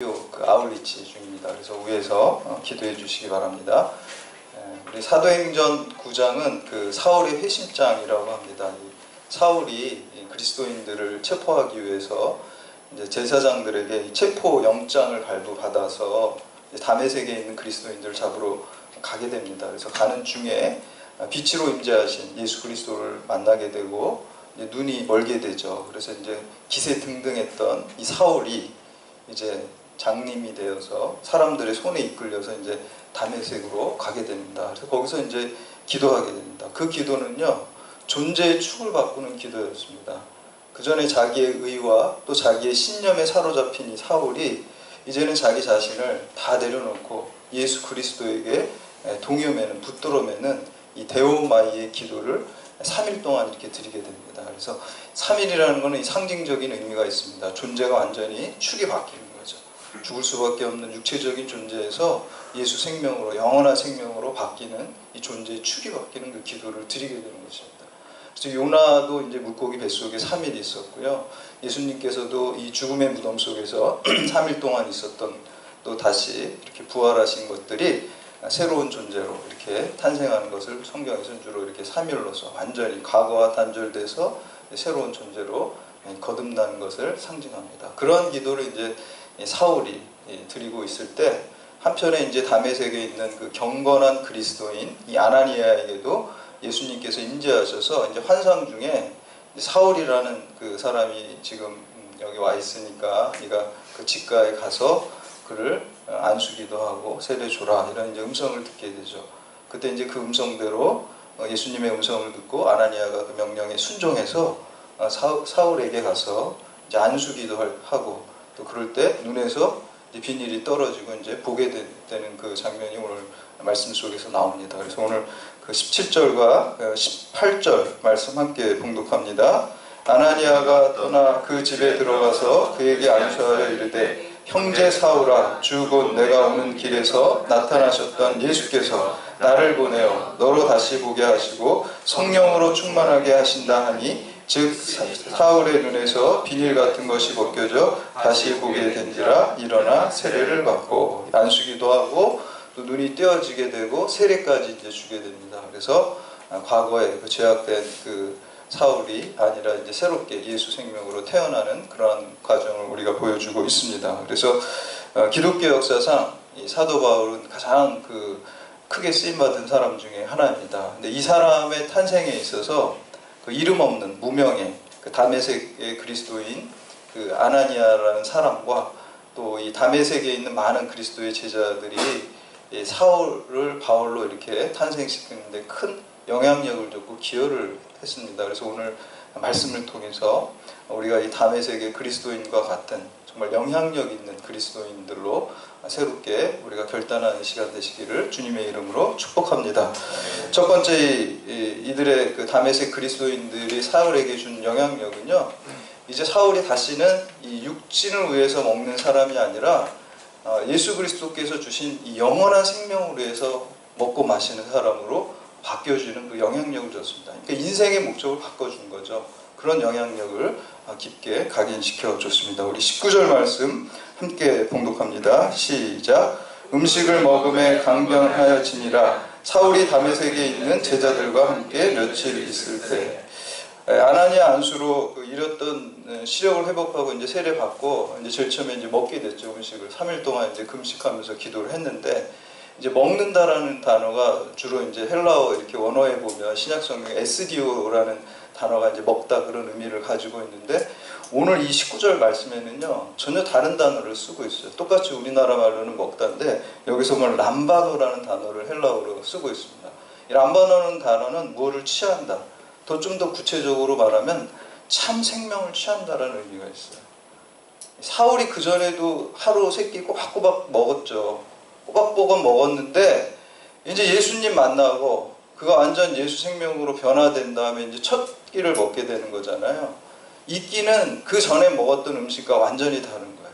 아울리치 중입니다. 그래서 위에서 기도해 주시기 바랍니다. 우리 사도행전 9장은 그 사울의 회심장이라고 합니다. 이 사울이 그리스도인들을 체포하기 위해서 이제 제사장들에게 체포 영장을 발부받아서 다메섹에 있는 그리스도인들을 잡으러 가게 됩니다. 그래서 가는 중에 빛으로 임재하신 예수 그리스도를 만나게 되고 눈이 멀게 되죠. 그래서 이제 기세등등했던 이 사울이 이제 장님이 되어서 사람들의 손에 이끌려서 이제 다메섹으로 가게 됩니다. 그래서 거기서 이제 기도하게 됩니다. 그 기도는요, 존재의 축을 바꾸는 기도였습니다. 그 전에 자기의 의와 또 자기의 신념에 사로잡힌 이 사울이 이제는 자기 자신을 다 내려놓고 예수 그리스도에게 동요매는, 붙들어매는 이 데오마이의 기도를 3일 동안 이렇게 드리게 됩니다. 그래서 3일이라는 것은 상징적인 의미가 있습니다. 존재가 완전히 축이 바뀌는 거죠. 죽을 수밖에 없는 육체적인 존재에서 예수 생명으로, 영원한 생명으로 바뀌는 이 존재의 축이 바뀌는 그 기도를 드리게 되는 것입니다. 그래서 요나도 이제 물고기 뱃속에 3일 있었고요. 예수님께서도 이 죽음의 무덤 속에서 3일 동안 있었던, 또 다시 이렇게 부활하신 것들이 새로운 존재로 이렇게 탄생하는 것을 성경에서는 주로 이렇게 3일로서 완전히 과거와 단절돼서 새로운 존재로 거듭나는 것을 상징합니다. 그런 기도를 이제 사울이 드리고 있을 때, 한편에 이제 다메섹에 있는 그 경건한 그리스도인 이 아나니아에게도 예수님께서 임재하셔서 이제 환상 중에 사울이라는 그 사람이 지금 여기 와 있으니까 네가 그 집가에 가서 그를 안수기도 하고 세례 줘라, 이런 이제 음성을 듣게 되죠. 그때 이제 그 음성대로 예수님의 음성을 듣고 아나니아가 그 명령에 순종해서 사울에게 가서 이제 안수기도 하고, 또 그럴 때 눈에서 이제 비닐이 떨어지고 이제 보게 되는 그 장면이 오늘 말씀 속에서 나옵니다. 그래서 오늘 그 17절과 18절 말씀 함께 봉독합니다. 아나니아가 떠나 그 집에 들어가서 그에게 안수하여 이르되, 형제 사울아, 주 곧 내가 오는 길에서 나타나셨던 예수께서 나를 보내어 너로 다시 보게 하시고 성령으로 충만하게 하신다 하니, 즉 사울의 눈에서 비닐 같은 것이 벗겨져 다시 보게 된지라 일어나 세례를 받고, 안수기도 하고 또 눈이 떼어지게 되고 세례까지 이제 주게 됩니다. 그래서 과거에 그 죄악된 그 사울이 아니라 이제 새롭게 예수 생명으로 태어나는 그러한 과정을 우리가 보여주고 있습니다. 그래서 기독교 역사상 이 사도 바울은 가장 그 크게 쓰임받은 사람 중에 하나입니다. 근데 이 사람의 탄생에 있어서 그 이름 없는 무명의 그 다메섹의 그리스도인 그 아나니아라는 사람과 또 이 다메섹에 있는 많은 그리스도의 제자들이 이 사울을 바울로 이렇게 탄생시키는데 큰 영향력을 줬고 기여를 했습니다. 그래서 오늘 말씀을 통해서 우리가 이 다메섹의 그리스도인과 같은 정말 영향력 있는 그리스도인들로 새롭게 우리가 결단하는 시간 되시기를 주님의 이름으로 축복합니다. 첫 번째 이들의 그 다메섹 그리스도인들이 사울에게 준 영향력은요, 이제 사울이 다시는 이 육신을 위해서 먹는 사람이 아니라 예수 그리스도께서 주신 이 영원한 생명을 위해서 먹고 마시는 사람으로 바뀌어지는 그 영향력을 줬습니다. 그러니까 인생의 목적을 바꿔준 거죠. 그런 영향력을 깊게 각인시켜 줬습니다. 우리 19절 말씀 함께 봉독합니다. 시작. 음식을 먹음에 강변하여지니라. 사울이 다메섹에 있는 제자들과 함께 며칠 있을 때, 아나니아 안수로 잃었던 시력을 회복하고 이제 세례 받고 이제 제일 처음에 이제 먹게 됐죠. 음식을 3일 동안 이제 금식하면서 기도를 했는데, 이제 먹는다라는 단어가 주로 이제 헬라어 이렇게 원어에 보면 신약 성경에 에스디오라는 단어가 이제 먹다 그런 의미를 가지고 있는데, 오늘 이 19절 말씀에는요 전혀 다른 단어를 쓰고 있어요. 똑같이 우리나라 말로는 먹다인데 여기서 보면 람바노라는 단어를 헬라어로 쓰고 있습니다. 이 람바노라는 단어는 무엇을 취한다, 좀 더 구체적으로 말하면 참 생명을 취한다라는 의미가 있어요. 사울이 그전에도 하루 세 끼 꼬박꼬박 먹었죠. 꼬박꼬박 먹었는데 이제 예수님 만나고 그가 완전 예수 생명으로 변화된 다음에 이제 첫 끼를 먹게 되는 거잖아요. 이 끼는 그 전에 먹었던 음식과 완전히 다른 거예요.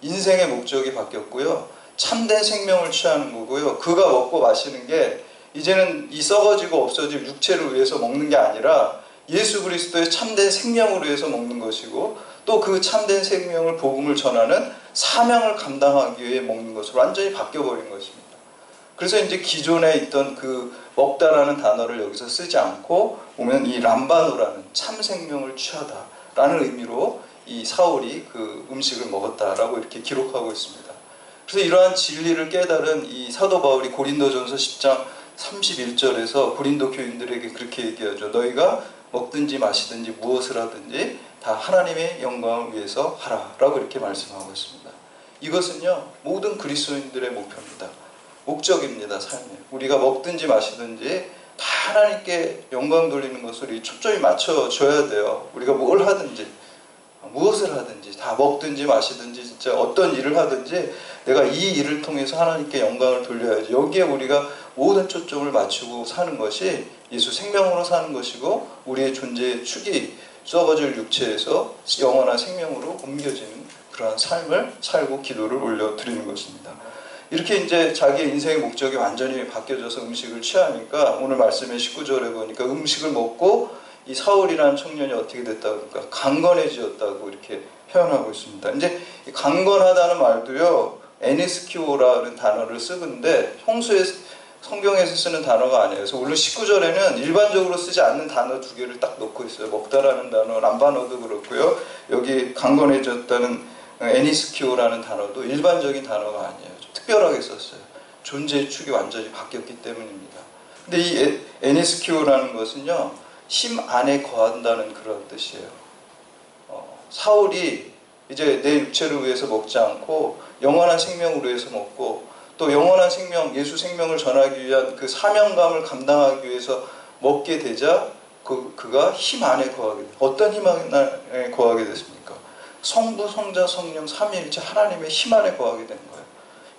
인생의 목적이 바뀌었고요, 참된 생명을 취하는 거고요, 그가 먹고 마시는 게 이제는 이 썩어지고 없어질 육체를 위해서 먹는 게 아니라 예수 그리스도의 참된 생명을 위해서 먹는 것이고, 또 그 참된 생명을 복음을 전하는 사명을 감당하기 위해 먹는 것으로 완전히 바뀌어버린 것입니다. 그래서 이제 기존에 있던 그 먹다라는 단어를 여기서 쓰지 않고 보면 이 람바노라는 참 생명을 취하다라는 의미로 이 사울이 그 음식을 먹었다라고 이렇게 기록하고 있습니다. 그래서 이러한 진리를 깨달은 이 사도 바울이 고린도전서 10장 31절에서 고린도 교인들에게 그렇게 얘기하죠. 너희가 먹든지 마시든지 무엇을 하든지 다 하나님의 영광을 위해서 하라라고 이렇게 말씀하고 있습니다. 이것은요 모든 그리스도인들의 목표입니다. 목적입니다. 삶에 우리가 먹든지 마시든지 다 하나님께 영광 돌리는 것을 초점이 맞춰줘야 돼요. 우리가 뭘 하든지 무엇을 하든지 다 먹든지 마시든지 진짜 어떤 일을 하든지 내가 이 일을 통해서 하나님께 영광을 돌려야지. 여기에 우리가 모든 초점을 맞추고 사는 것이 예수 생명으로 사는 것이고 우리의 존재의 축이 썩어질 육체에서 영원한 생명으로 옮겨지는 그러한 삶을 살고 기도를 올려드리는 것입니다. 이렇게 이제 자기의 인생의 목적이 완전히 바뀌어져서 음식을 취하니까 오늘 말씀의 19절에 보니까 음식을 먹고 이 사울이라는 청년이 어떻게 됐다고 그러니까 강건해지었다고 이렇게 표현하고 있습니다. 이제 강건하다는 말도요 에니스키오라는 단어를 쓰는데 평소에 성경에서 쓰는 단어가 아니에요. 그래서 물론 19절에는 일반적으로 쓰지 않는 단어 두 개를 딱 놓고 있어요. 먹다라는 단어, 람바노도 그렇고요. 여기 강건해졌다는 에니스키오라는 단어도 일반적인 단어가 아니에요. 좀 특별하게 썼어요. 존재의 축이 완전히 바뀌었기 때문입니다. 근데 이 에니스키오라는 것은요. 힘 안에 거한다는 그런 뜻이에요. 사울이 이제 내 육체를 위해서 먹지 않고 영원한 생명을 위해서 먹고 또 영원한 생명, 예수 생명을 전하기 위한 그 사명감을 감당하기 위해서 먹게 되자 그가 힘 안에 거하게 돼요. 어떤 힘 안에 거하게 됐습니까? 성부, 성자, 성령, 삼위일체 하나님의 힘 안에 거하게 된 거예요.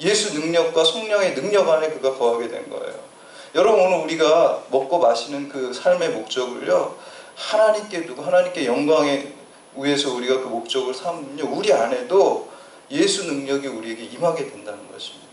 예수 능력과 성령의 능력 안에 그가 거하게 된 거예요. 여러분 오늘 우리가 먹고 마시는 그 삶의 목적을요 하나님께 두고 하나님께 영광에 위해서 우리가 그 목적을 삼으면요 우리 안에도 예수 능력이 우리에게 임하게 된다는 것입니다.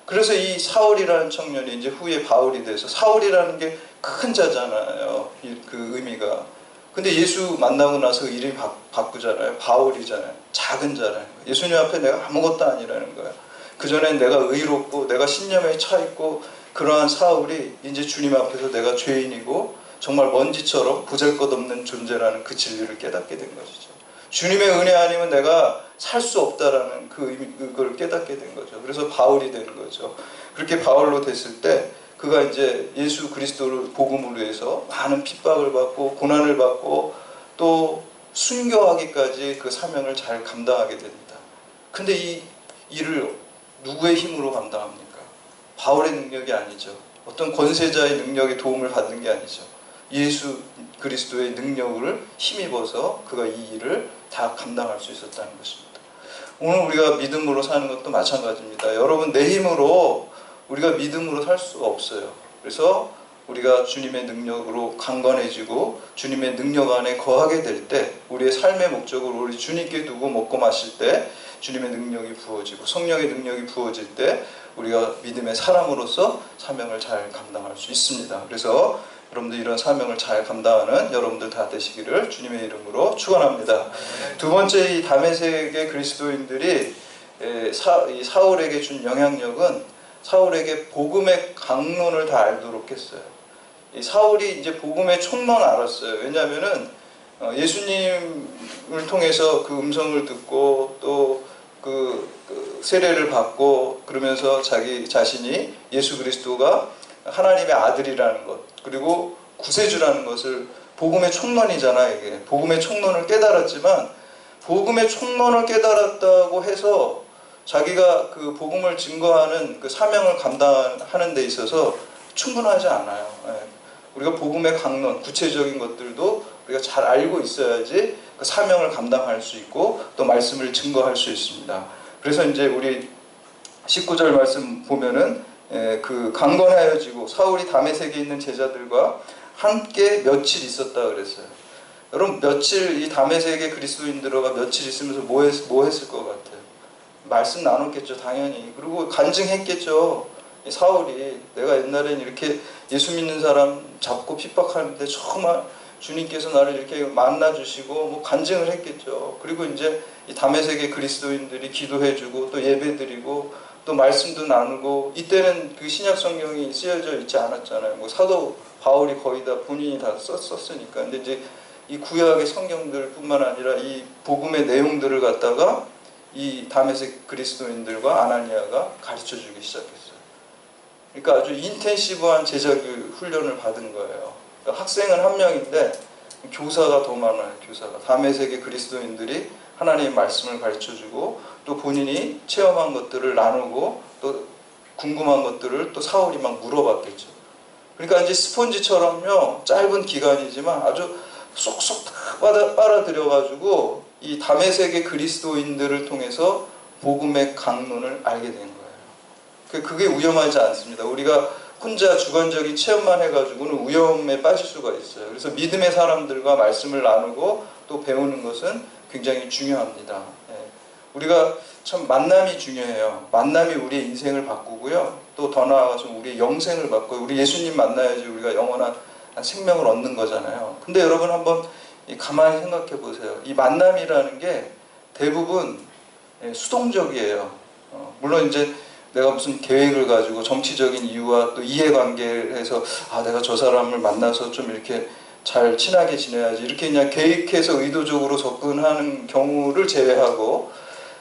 그래서 이 사울이라는 청년이 이제 후에 바울이 돼서 사울이라는 게 큰 자잖아요. 그 의미가. 근데 예수 만나고 나서 이름이 바꾸잖아요. 바울이잖아요. 작은 자라는 거예요. 예수님 앞에 내가 아무것도 아니라는 거예요. 그전엔 내가 의롭고 내가 신념에 차있고 그러한 사울이 이제 주님 앞에서 내가 죄인이고 정말 먼지처럼 보잘것없는 존재라는 그 진리를 깨닫게 된 것이죠. 주님의 은혜 아니면 내가 살 수 없다라는 그걸 깨닫게 된 거죠. 그래서 바울이 되는 거죠. 그렇게 바울로 됐을 때 그가 이제 예수 그리스도를 복음을 위해서 많은 핍박을 받고 고난을 받고 또 순교하기까지 그 사명을 잘 감당하게 됩니다. 근데 이 일을 누구의 힘으로 감당합니까? 바울의 능력이 아니죠. 어떤 권세자의 능력에 도움을 받는 게 아니죠. 예수 그리스도의 능력을 힘입어서 그가 이 일을 다 감당할 수 있었다는 것입니다. 오늘 우리가 믿음으로 사는 것도 마찬가지입니다. 여러분 내 힘으로 우리가 믿음으로 살 수가 없어요. 그래서 우리가 주님의 능력으로 강건해지고 주님의 능력 안에 거하게 될 때 우리의 삶의 목적을 우리 주님께 두고 먹고 마실 때 주님의 능력이 부어지고 성령의 능력이 부어질 때 우리가 믿음의 사람으로서 사명을 잘 감당할 수 있습니다. 그래서 여러분들 이런 사명을 잘 감당하는 여러분들 다 되시기를 주님의 이름으로 축원합니다. 두 번째 이 다메섹의 그리스도인들이 이 사울에게 준 영향력은 사울에게 복음의 강론을 다 알도록 했어요. 이 사울이 이제 복음의 총론 알았어요. 왜냐하면은 예수님을 통해서 그 음성을 듣고 또 그 세례를 받고 그러면서 자기 자신이 예수 그리스도가 하나님의 아들이라는 것 그리고 구세주라는 것을 복음의 총론이잖아요. 이게 복음의 총론을 깨달았지만 복음의 총론을 깨달았다고 해서 자기가 그 복음을 증거하는 그 사명을 감당하는 데 있어서 충분하지 않아요. 우리가 복음의 강론, 구체적인 것들도 우리가 잘 알고 있어야지 그 사명을 감당할 수 있고 또 말씀을 증거할 수 있습니다. 그래서 이제 우리 19절 말씀 보면은 그 강건하여지고 사울이 다메섹에 있는 제자들과 함께 며칠 있었다 그랬어요. 여러분 며칠 이 다메섹의 그리스도인들과 며칠 있으면서 뭐 했을 것 같아요? 말씀 나눴겠죠, 당연히. 그리고 간증했겠죠. 사울이 내가 옛날엔 이렇게 예수 믿는 사람 잡고 핍박하는데 정말 주님께서 나를 이렇게 만나주시고 뭐 간증을 했겠죠. 그리고 이제 이 다메섹의 그리스도인들이 기도해주고 또 예배드리고 또 말씀도 나누고, 이때는 그 신약 성경이 쓰여져 있지 않았잖아요. 뭐 사도 바울이 거의 다 본인이 다 썼으니까. 근데 이제 이 구약의 성경들뿐만 아니라 이 복음의 내용들을 갖다가 이 다메섹 그리스도인들과 아나니아가 가르쳐주기 시작했어요. 그러니까 아주 인텐시브한 제자 훈련을 받은 거예요. 그러니까 학생은 한 명인데 교사가 더 많아요. 교사가. 다메섹의 그리스도인들이 하나님의 말씀을 가르쳐주고 또 본인이 체험한 것들을 나누고 또 궁금한 것들을 또 사울이 막 물어봤겠죠. 그러니까 이제 스폰지처럼요, 짧은 기간이지만 아주 쏙쏙 빨아들여가지고 이 다메섹의 그리스도인들을 통해서 복음의 강론을 알게 된 거예요. 그게 위험하지 않습니다. 우리가 혼자 주관적인 체험만 해가지고는 위험에 빠질 수가 있어요. 그래서 믿음의 사람들과 말씀을 나누고 또 배우는 것은 굉장히 중요합니다. 우리가 참 만남이 중요해요. 만남이 우리의 인생을 바꾸고요. 또 더 나아가서 우리의 영생을 바꾸고, 우리 예수님 만나야지 우리가 영원한 생명을 얻는 거잖아요. 근데 여러분 한번 가만히 생각해 보세요. 이 만남이라는 게 대부분 수동적이에요. 물론 이제 내가 무슨 계획을 가지고 정치적인 이유와 또 이해관계를 해서 내가 저 사람을 만나서 좀 이렇게 잘 친하게 지내야지 이렇게 그냥 계획해서 의도적으로 접근하는 경우를 제외하고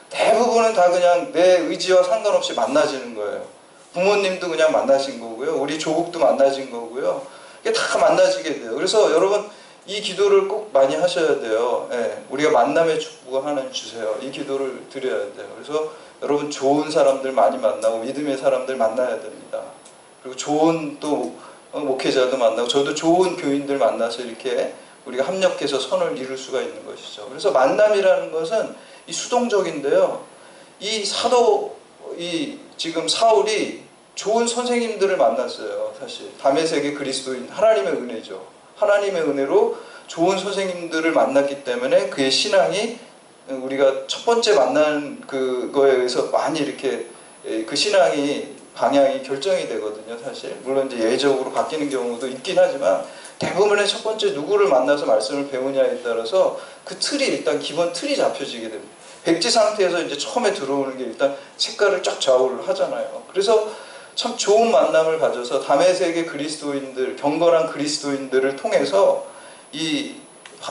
대부분은 다 그냥 내 의지와 상관없이 만나지는 거예요. 부모님도 그냥 만나신 거고요. 우리 조국도 만나진 거고요. 이게 다 만나지게 돼요. 그래서 여러분 이 기도를 꼭 많이 하셔야 돼요. 우리가 만남의 축복을 하나님 주세요. 이 기도를 드려야 돼요. 그래서 여러분 좋은 사람들 많이 만나고 믿음의 사람들 만나야 됩니다. 그리고 좋은 또 목회자도 만나고, 저도 좋은 교인들 만나서 이렇게 우리가 합력해서 선을 이룰 수가 있는 것이죠. 그래서 만남이라는 것은 이 수동적인데요. 이 지금 사울이 좋은 선생님들을 만났어요. 사실 다메섹의 그리스도인, 하나님의 은혜죠. 하나님의 은혜로 좋은 선생님들을 만났기 때문에 그의 신앙이, 우리가 첫 번째 만난 그거에 의해서 많이 이렇게 그 신앙이 방향이 결정이 되거든요. 사실 물론 이제 예외적으로 바뀌는 경우도 있긴 하지만 대부분의 첫 번째 누구를 만나서 말씀을 배우냐에 따라서 그 틀이, 일단 기본 틀이 잡혀지게 됩니다. 백지 상태에서 이제 처음에 들어오는 게 일단 색깔을 쫙 좌우를 하잖아요. 그래서 참 좋은 만남을 가져서 다메섹의 그리스도인들, 경건한 그리스도인들을 통해서 이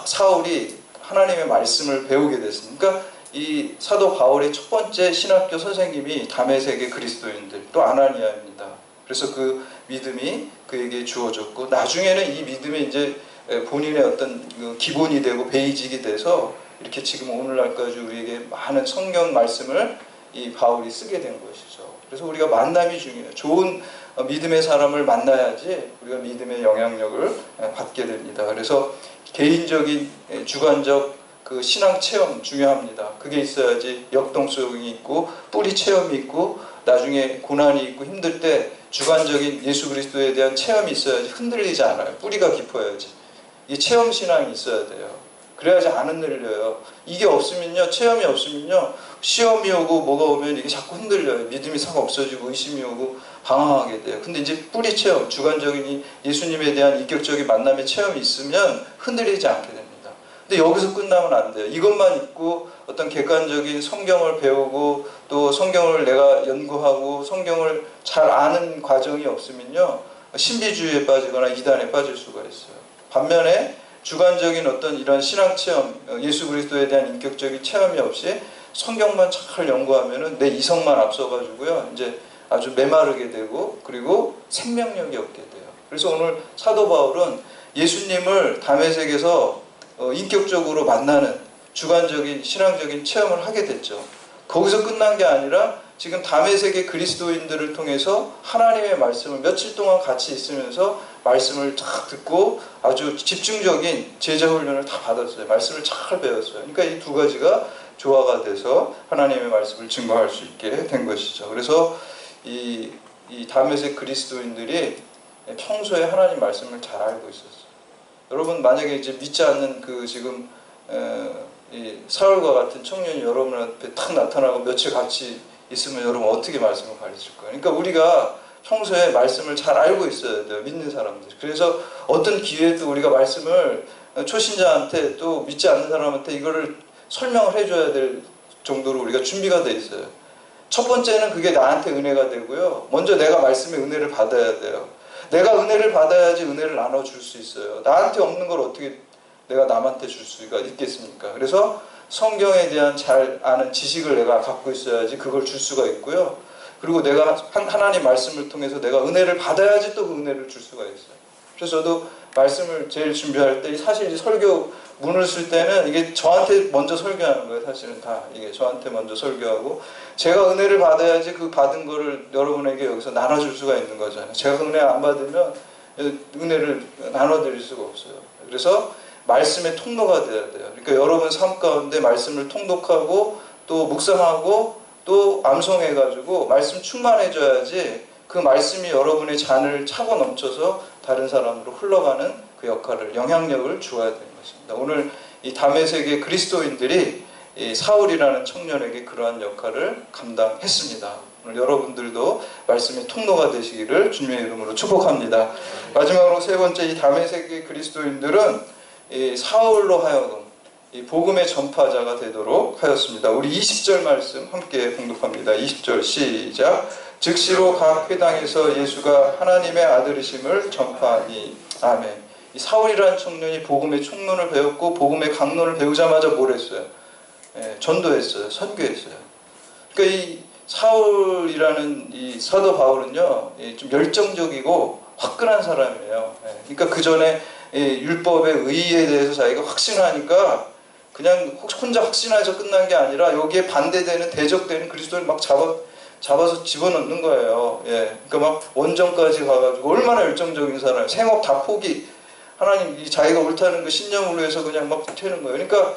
사울이 하나님의 말씀을 배우게 됐습니다. 그러니까 이 사도 바울의 첫 번째 신학교 선생님이 다메섹의 그리스도인들, 또 아나니아입니다. 그래서 그 믿음이 그에게 주어졌고, 나중에는 이 믿음이 이제 본인의 어떤 기본이 되고 베이직이 돼서 이렇게 지금 오늘날까지 우리에게 많은 성경 말씀을 이 바울이 쓰게 된 것이죠. 그래서 우리가 만남이 중요해요. 좋은 믿음의 사람을 만나야지 우리가 믿음의 영향력을 받게 됩니다. 그래서 개인적인 주관적 그 신앙 체험 중요합니다. 그게 있어야지 역동성이 있고 뿌리 체험이 있고 나중에 고난이 있고 힘들 때 주관적인 예수 그리스도에 대한 체험이 있어야지 흔들리지 않아요. 뿌리가 깊어야지. 이 체험 신앙이 있어야 돼요. 그래야지 안 흔들려요. 이게 없으면요, 체험이 없으면요, 시험이 오고 뭐가 오면 이게 자꾸 흔들려요. 믿음이 싹 없어지고 의심이 오고 방황하게 돼요. 근데 이제 뿌리 체험, 주관적인 예수님에 대한 인격적인 만남의 체험이 있으면 흔들리지 않게 됩니다. 근데 여기서 끝나면 안 돼요. 이것만 있고 어떤 객관적인 성경을 배우고 또 성경을 내가 연구하고 성경을 잘 아는 과정이 없으면요, 신비주의에 빠지거나 이단에 빠질 수가 있어요. 반면에 주관적인 어떤 이런 신앙 체험, 예수 그리스도에 대한 인격적인 체험이 없이 성경만 잘 연구하면은 내 이성만 앞서가지고요, 이제 아주 메마르게 되고 그리고 생명력이 없게 돼요. 그래서 오늘 사도 바울은 예수님을 다메섹에서 인격적으로 만나는 주관적인 신앙적인 체험을 하게 됐죠. 거기서 끝난 게 아니라 지금 다메섹의 그리스도인들을 통해서 하나님의 말씀을 며칠 동안 같이 있으면서 말씀을 쫙 듣고 아주 집중적인 제자 훈련을 다 받았어요. 말씀을 잘 배웠어요. 그러니까 이 두 가지가 조화가 돼서 하나님의 말씀을 증거할 수 있게 된 것이죠. 그래서 이 다메섹 그리스도인들이 평소에 하나님 말씀을 잘 알고 있었어요. 여러분 만약에 이제 믿지 않는 그 지금 이 사울과 같은 청년이 여러분 앞에 탁 나타나고 며칠 같이 있으면 여러분 어떻게 말씀을 가르칠 거예요? 그러니까 우리가 평소에 말씀을 잘 알고 있어야 돼요. 믿는 사람들. 그래서 어떤 기회에도 우리가 말씀을 초신자한테 또 믿지 않는 사람한테 이거를 설명을 해줘야 될 정도로 우리가 준비가 돼 있어요. 첫 번째는 그게 나한테 은혜가 되고요. 먼저 내가 말씀의 은혜를 받아야 돼요. 내가 은혜를 받아야지 은혜를 나눠줄 수 있어요. 나한테 없는 걸 어떻게 내가 남한테 줄 수가 있겠습니까? 그래서 성경에 대한 잘 아는 지식을 내가 갖고 있어야지 그걸 줄 수가 있고요. 그리고 내가 하나님 말씀을 통해서 내가 은혜를 받아야지 또 그 은혜를 줄 수가 있어요. 그래서 저도 말씀을 제일 준비할 때 사실 설교 문을 쓸 때는 이게 저한테 먼저 설교하는 거예요. 사실은 다 이게 저한테 먼저 설교하고 제가 은혜를 받아야지 그 받은 거를 여러분에게 여기서 나눠줄 수가 있는 거잖아요. 제가 은혜 안 받으면 은혜를 나눠드릴 수가 없어요. 그래서 말씀의 통로가 돼야 돼요. 그러니까 여러분 삶 가운데 말씀을 통독하고 또 묵상하고 또 암송해가지고 말씀 충만해져야지 그 말씀이 여러분의 잔을 차고 넘쳐서 다른 사람으로 흘러가는 그 역할을, 영향력을 주어야 되는 것입니다. 오늘 이 다메섹의 그리스도인들이 이 사울이라는 청년에게 그러한 역할을 감당했습니다. 오늘 여러분들도 말씀의 통로가 되시기를 주님의 이름으로 축복합니다. 마지막으로 세 번째, 이 다메섹의 그리스도인들은 이 사울로 하여금 이 복음의 전파자가 되도록 하였습니다. 우리 20절 말씀 함께 봉독합니다. 20절 시작. 즉시로 각 회당에서 예수가 하나님의 아들이심을 전파하니. 아멘. 이 사울이라는 청년이 복음의 총론을 배웠고 복음의 강론을 배우자마자 뭘 했어요? 전도했어요. 선교했어요. 그러니까 이 사울이라는 이 사도 바울은요, 좀 열정적이고 화끈한 사람이에요. 그러니까 그 전에 율법의 의의에 대해서 자기가 확신하니까 그냥 혼자 확신해서 끝난 게 아니라 여기에 반대되는 대적되는 그리스도를 막 잡아서 집어넣는 거예요. 그러니까 막 원정까지 가가지고 얼마나 열정적인 사람이에요. 생업 다 포기. 하나님 자기가 옳다는 그 신념으로 해서 그냥 막 튀는 거예요. 그러니까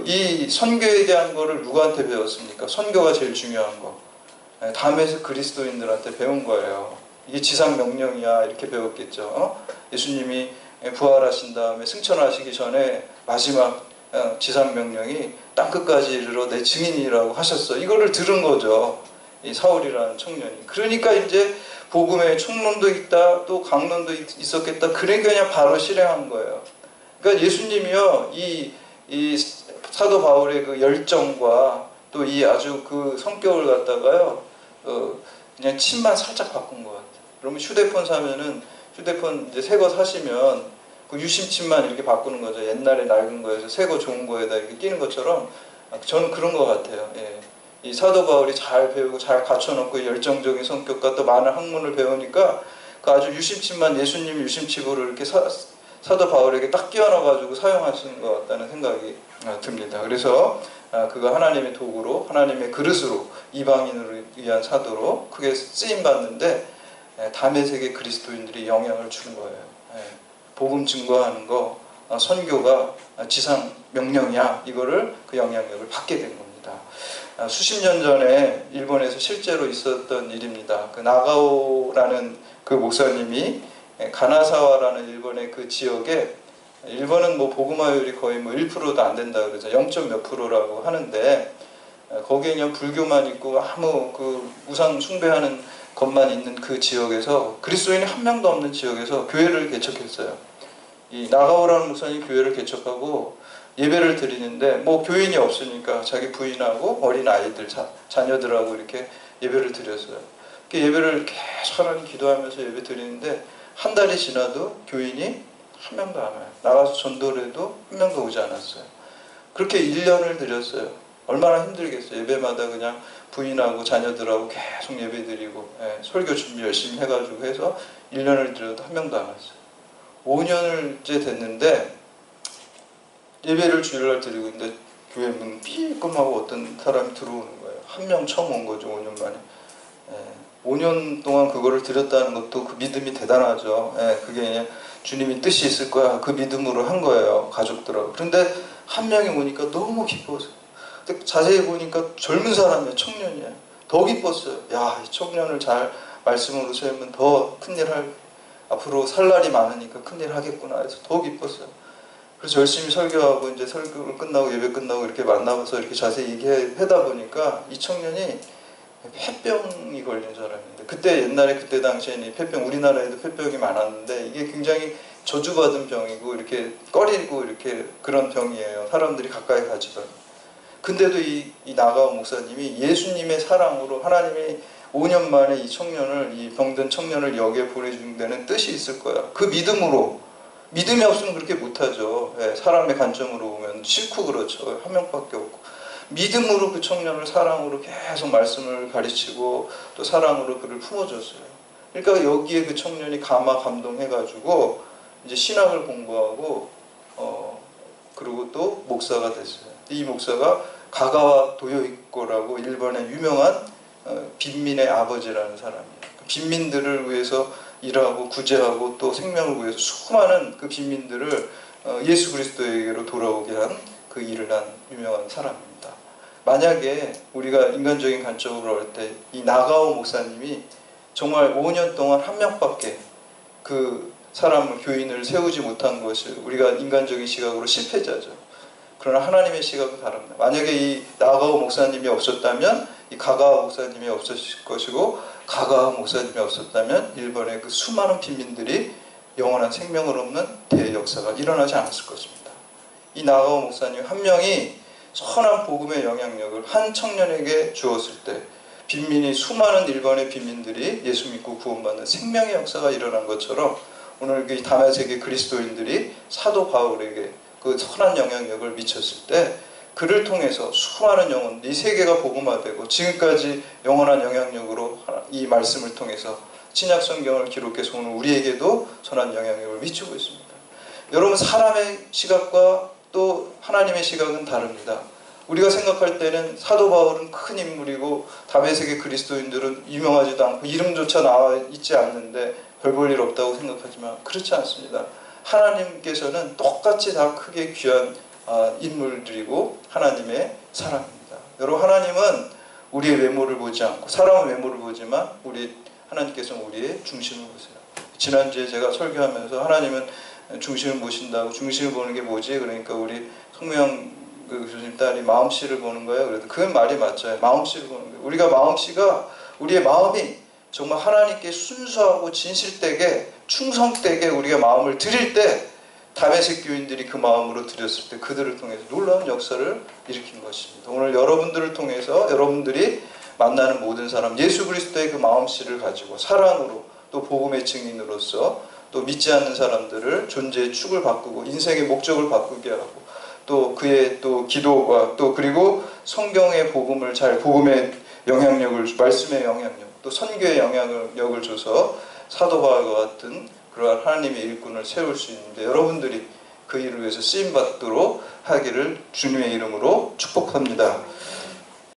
이 선교에 대한 거를 누구한테 배웠습니까? 선교가 제일 중요한 거. 담에서 그리스도인들한테 배운 거예요. 이게 지상 명령이야 이렇게 배웠겠죠. 예수님이 부활하신 다음에 승천하시기 전에 마지막 지상 명령이 땅끝까지 이르러 내 증인이라고 하셨어. 이거를 들은 거죠. 이 사울이라는 청년이. 그러니까 이제 복음의 총론도 있다, 또 강론도 있었겠다. 그러니까 그냥 바로 실행한 거예요. 그러니까 예수님이요, 이 사도 바울의 그 열정과 또 이 아주 그 성격을 갖다가요, 그냥 침만 살짝 바꾼 것 같아요. 그러면 휴대폰 사면은 휴대폰 이제 새 거 사시면 그 유심칩만 이렇게 바꾸는 거죠. 옛날에 낡은 거에서 새 거 좋은 거에다 이렇게 끼는 것처럼 저는 그런 것 같아요. 이 사도 바울이 잘 배우고 잘 갖춰놓고 열정적인 성격과 또 많은 학문을 배우니까 그 아주 유심칩만 예수님 유심칩으로 이렇게 사도 바울에게 딱 끼워넣어가지고 사용하시는 것 같다는 생각이 듭니다. 그래서 그가 하나님의 도구로, 하나님의 그릇으로, 이방인을 위한 사도로 크게 쓰임받는데 다메섹의 그리스도인들이 영향을 준 거예요. 복음 증거하는 거, 선교가 지상 명령이야. 이거를 그 영향력을 받게 된 겁니다. 수십 년 전에 일본에서 실제로 있었던 일입니다. 그 나가오라는 그 목사님이 가나사와라는 일본의 그 지역에, 일본은 뭐 복음화율이 거의 뭐 1%도 안 된다 그러죠. 0. 몇 프로라고 하는데 거기에 그냥 불교만 있고 아무 그 우상 숭배하는 것만 있는 그 지역에서, 그리스도인이 한 명도 없는 지역에서 교회를 개척했어요. 이 나가오라는 목사님이 교회를 개척하고 예배를 드리는데 뭐 교인이 없으니까 자기 부인하고 어린 아이들, 자녀들하고 이렇게 예배를 드렸어요. 예배를 계속 하나님 기도하면서 예배 드리는데 한 달이 지나도 교인이 한 명도 안 와요. 나가서 전도를 해도 한 명도 오지 않았어요. 그렇게 1년을 드렸어요. 얼마나 힘들겠어요. 예배마다 그냥 부인하고 자녀들하고 계속 예배 드리고 설교 준비 열심히 해가지고 해서 1년을 드려도 한 명도 안 왔어요. 5년을째 됐는데 예배를 주일날 드리고 있는데 교회 문 삐끔하고 어떤 사람이 들어오는 거예요. 한 명 처음 온 거죠. 5년 만에. 5년 동안 그거를 드렸다는 것도 그 믿음이 대단하죠. 그게 그냥 주님이 뜻이 있을 거야. 그 믿음으로 한 거예요. 가족들하고. 그런데 한 명이 오니까 너무 기뻤어요. 근데 자세히 보니까 젊은 사람이에요. 청년이에요. 더 기뻤어요. 야, 이 청년을 잘 말씀으로 세우면 더 큰일 할, 앞으로 살 날이 많으니까 큰일 하겠구나 해서 더 기뻤어요. 그래서 열심히 설교하고 이제 설교를 끝나고 예배 끝나고 이렇게 만나서 이렇게 자세히 얘기하다 보니까 이 청년이 폐병이 걸린 사람인데, 그때 옛날에 그때 당시에는 폐병, 우리나라에도 폐병이 많았는데 이게 굉장히 저주받은 병이고 이렇게 꺼리고 이렇게 그런 병이에요. 사람들이 가까이 가지도 않아요. 근데도 이 나가오 목사님이 예수님의 사랑으로 하나님이 5년 만에 이 병든 청년을 여기에 보내준 데는 뜻이 있을 거야. 그 믿음으로. 믿음이 없으면 그렇게 못하죠. 사람의 관점으로 보면 싫고 그렇죠. 한 명밖에 없고. 믿음으로 그 청년을 사랑으로 계속 말씀을 가르치고 또 사랑으로 그를 품어줬어요. 그러니까 여기에 그 청년이 감동해가지고 이제 신학을 공부하고 그리고 또 목사가 됐어요. 이 목사가 가가와 도요이코라고 일본의 유명한 빈민의 아버지라는 사람이에요. 빈민들을 위해서 일하고 구제하고 또 생명을 위해서 수많은 그 빈민들을 예수 그리스도에게로 돌아오게 한 그 일을 한 유명한 사람입니다. 만약에 우리가 인간적인 관점으로 볼 때 이 나가오 목사님이 정말 5년 동안 한 명밖에 그 사람을 교인을 세우지 못한 것이 우리가 인간적인 시각으로 실패자죠. 그러나 하나님의 시각은 다릅니다. 만약에 이 나가오 목사님이 없었다면 이 가가와 목사님이 없었을 것이고 가가와 목사님이 없었다면 일본의 그 수많은 빈민들이 영원한 생명을 얻는 대역사가 일어나지 않았을 것입니다. 이 나가오 목사님 한 명이 선한 복음의 영향력을 한 청년에게 주었을 때 빈민이 수많은 일본의 빈민들이 예수 믿고 구원받는 생명의 역사가 일어난 것처럼 오늘 그 다메섹의 그리스도인들이 사도 바울에게 그 선한 영향력을 미쳤을 때 그를 통해서 수많은 영혼, 이 세계가 복음화되고 지금까지 영원한 영향력으로 이 말씀을 통해서 신약 성경을 기록해서 오늘 우리에게도 선한 영향력을 미치고 있습니다. 여러분 사람의 시각과 또 하나님의 시각은 다릅니다. 우리가 생각할 때는 사도 바울은 큰 인물이고 다메섹의 그리스도인들은 유명하지도 않고 이름조차 나와 있지 않는데 별 볼 일 없다고 생각하지만 그렇지 않습니다. 하나님께서는 똑같이 다 크게 귀한 인물들이고 하나님의 사람입니다. 여러분 하나님은 우리의 외모를 보지 않고 사람의 외모를 보지만 하나님께서는 우리의 중심을 보세요. 지난주에 제가 설교하면서 하나님은 중심을 보신다고 중심을 보는 게 뭐지? 그러니까 우리 성명 그 교수님 딸이 마음씨를 보는 거예요. 그래도 그 말이 맞죠. 마음씨를 보는 거예요. 우리가 마음씨가 우리의 마음이 정말 하나님께 순수하고 진실되게 충성되게 우리가 마음을 드릴 때 다메섹 교인들이 그 마음으로 드렸을 때 그들을 통해서 놀라운 역사를 일으킨 것입니다. 오늘 여러분들을 통해서 여러분들이 만나는 모든 사람 예수 그리스도의 그 마음씨를 가지고 사랑으로 또 복음의 증인으로서 또 믿지 않는 사람들을 존재의 축을 바꾸고 인생의 목적을 바꾸게 하고 또 그의 또 기도와 또 그리고 성경의 복음의 영향력을 말씀의 영향력 또 선교의 영향력을 줘서 사도 바울과 같은 그러한 하나님의 일꾼을 세울 수 있는데 여러분들이 그 일을 위해서 쓰임받도록 하기를 주님의 이름으로 축복합니다.